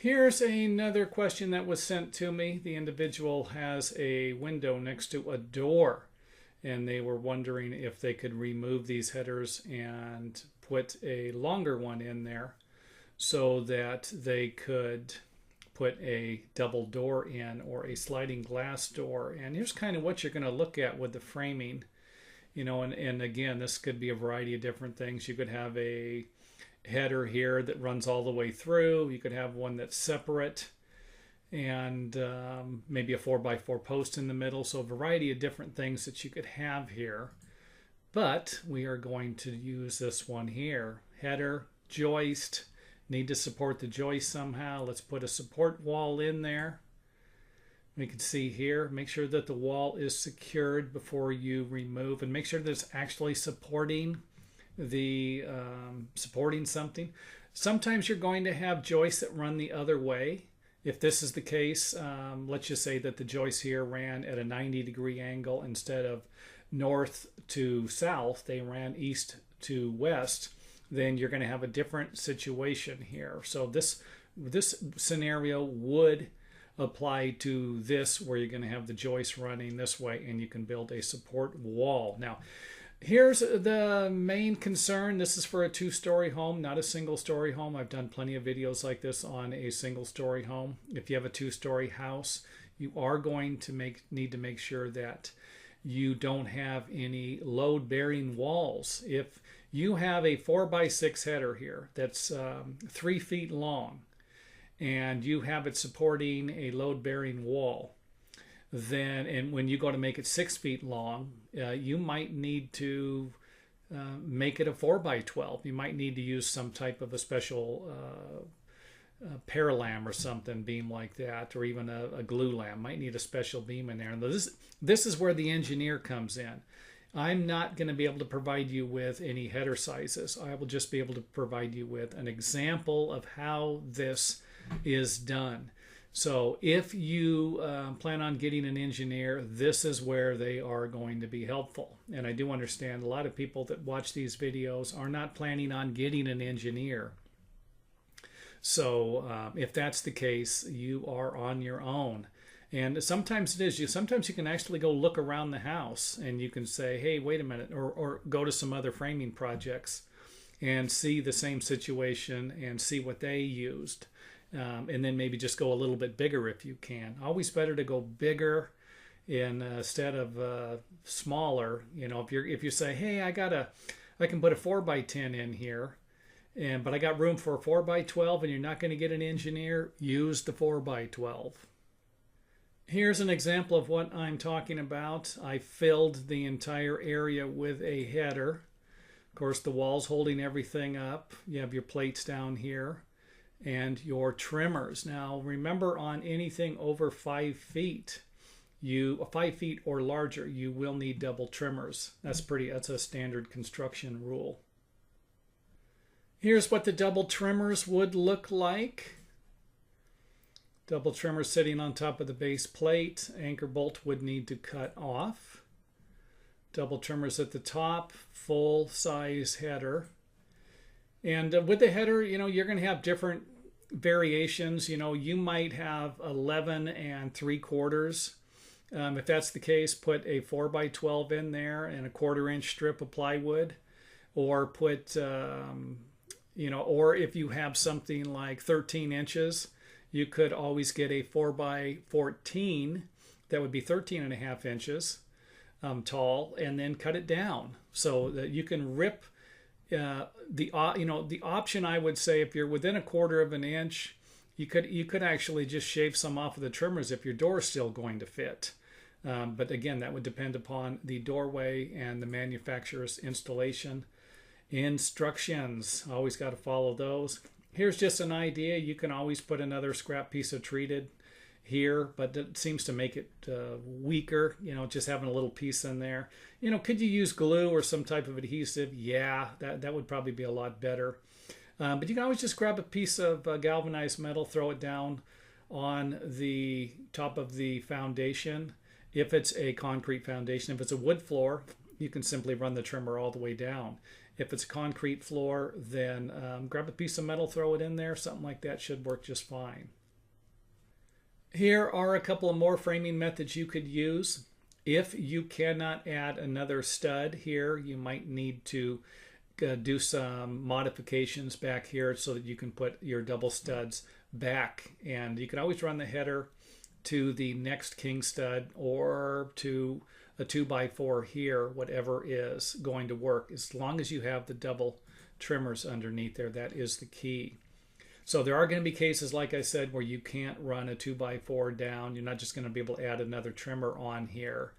Here's another question that was sent to me. The individual has a window next to a door, and they were wondering if they could remove these headers and put a longer one in there so that they could put a double door in or a sliding glass door. And here's kind of what you're going to look at with the framing. And again, this could be a variety of different things. You could have a header here that runs all the way through. You could have one that's separate, and maybe a 4x4 post in the middle. So a variety of different things that you could have here. But we are going to use this one here. Header, joist, need to support the joist somehow. Let's put a support wall in there. We can see here, make sure that the wall is secured before you remove, and make sure that it's actually supporting supporting something. Sometimes you're going to have joists that run the other way. If this is the case, let's just say that the joist here ran at a 90-degree angle instead of north to south, they ran east to west, then you're going to have a different situation here. So this scenario would apply to this, where you're going to have the joist running this way and you can build a support wall. Now, here's the main concern. This is for a two-story home, not a single-story home. I've done plenty of videos like this on a single-story home. If you have a two-story house, you are going to need to make sure that you don't have any load-bearing walls. If you have a 4x6 header here that's 3 feet long, and you have it supporting a load-bearing wall, then, and when you go to make it 6 feet long, you might need to make it a 4x12. You might need to use some type of a special paralam or something, beam like that, or even a glue lam. Might need a special beam in there. And this is where the engineer comes in. I'm not going to be able to provide you with any header sizes. I will just be able to provide you with an example of how this is done. So if you plan on getting an engineer, this is where they are going to be helpful. And I do understand a lot of people that watch these videos are not planning on getting an engineer. So if that's the case, you are on your own. And sometimes it is. Sometimes you can actually go look around the house and you can say, hey, wait a minute, or go to some other framing projects and see the same situation and see what they used. And then maybe just go a little bit bigger if you can. Always better to go bigger instead of smaller. If you say, hey, I can put a 4x10 in here, but I got room for a 4x12, and you're not going to get an engineer, use the 4x12. Here's an example of what I'm talking about. I filled the entire area with a header. Of course, the wall's holding everything up. You have your plates down here and your trimmers. Now, remember, on anything over 5 feet, 5 feet or larger, you will need double trimmers. That's a standard construction rule. Here's what the double trimmers would look like. Double trimmer sitting on top of the base plate. Anchor bolt would need to cut off. Double trimmers at the top, full size header. And with the header, you're going to have different variations. You might have 11 3/4. If that's the case, put a 4x12 in there and a 1/4 inch strip of plywood, or put, or if you have something like 13 inches, you could always get a 4x14 that would be 13.5 inches tall, and then cut it down so that you can rip. The option, I would say, if you're within a 1/4 inch, you could actually just shave some off of the trimmers if your door is still going to fit. But again, that would depend upon the doorway and the manufacturer's installation instructions. Always got to follow those. Here's just an idea. You can always put another scrap piece of treated here, but it seems to make it weaker, just having a little piece in there. Could you use glue or some type of adhesive? Yeah, that would probably be a lot better. But you can always just grab a piece of galvanized metal, throw it down on the top of the foundation. If it's a concrete foundation, if it's a wood floor, you can simply run the trimmer all the way down. If it's a concrete floor, then grab a piece of metal, throw it in there. Something like that should work just fine. Here are a couple of more framing methods you could use. If you cannot add another stud here, you might need to do some modifications back here so that you can put your double studs back. And you can always run the header to the next king stud or to a 2x4 here, whatever is going to work, as long as you have the double trimmers underneath there. That is the key. So there are going to be cases, like I said, where you can't run a 2x4 down. You're not just going to be able to add another trimmer on here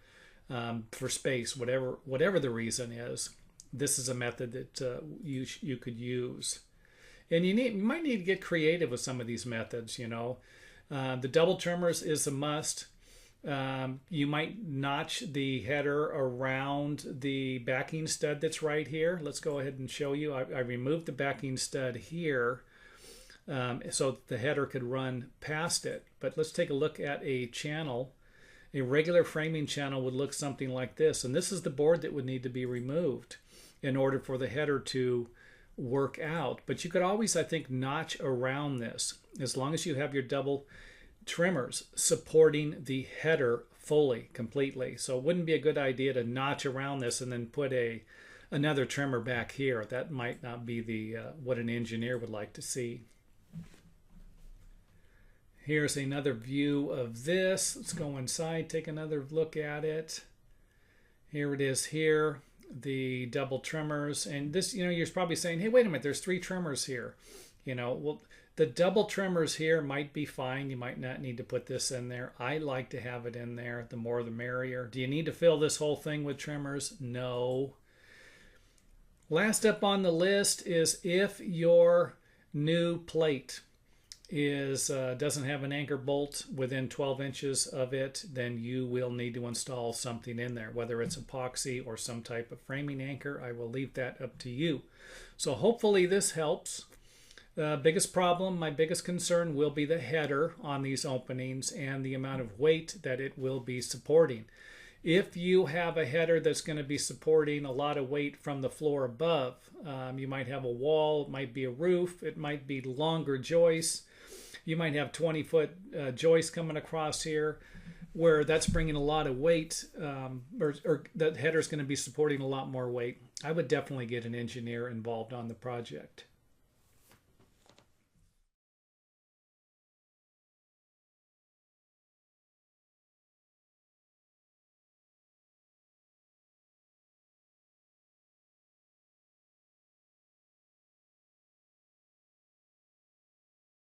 for space, whatever the reason is. This is a method that you could use. And you might need to get creative with some of these methods, you know. The double trimmers is a must. You might notch the header around the backing stud that's right here. Let's go ahead and show you. I removed the backing stud here so the header could run past it. But let's take a look at a channel. A regular framing channel would look something like this. And this is the board that would need to be removed in order for the header to work out. But you could always, I think, notch around this as long as you have your double trimmers supporting the header fully, completely. So it wouldn't be a good idea to notch around this and then put another trimmer back here. That might not be the what an engineer would like to see. Here's another view of this. Let's go inside, take another look at it. Here it is here, the double trimmers. And this, you know, you're probably saying, hey, wait a minute, there's 3 trimmers here. You know, well, the double trimmers here might be fine. You might not need to put this in there. I like to have it in there. The more the merrier. Do you need to fill this whole thing with trimmers? No. Last up on the list is if your new plate doesn't have an anchor bolt within 12 inches of it, then you will need to install something in there, whether it's epoxy or some type of framing anchor. I will leave that up to you. So hopefully this helps. The biggest problem, my biggest concern will be the header on these openings and the amount of weight that it will be supporting. If you have a header that's going to be supporting a lot of weight from the floor above, you might have a wall, it might be a roof, it might be longer joists. You might have 20-foot joists coming across here where that's bringing a lot of weight, or that header is going to be supporting a lot more weight. I would definitely get an engineer involved on the project.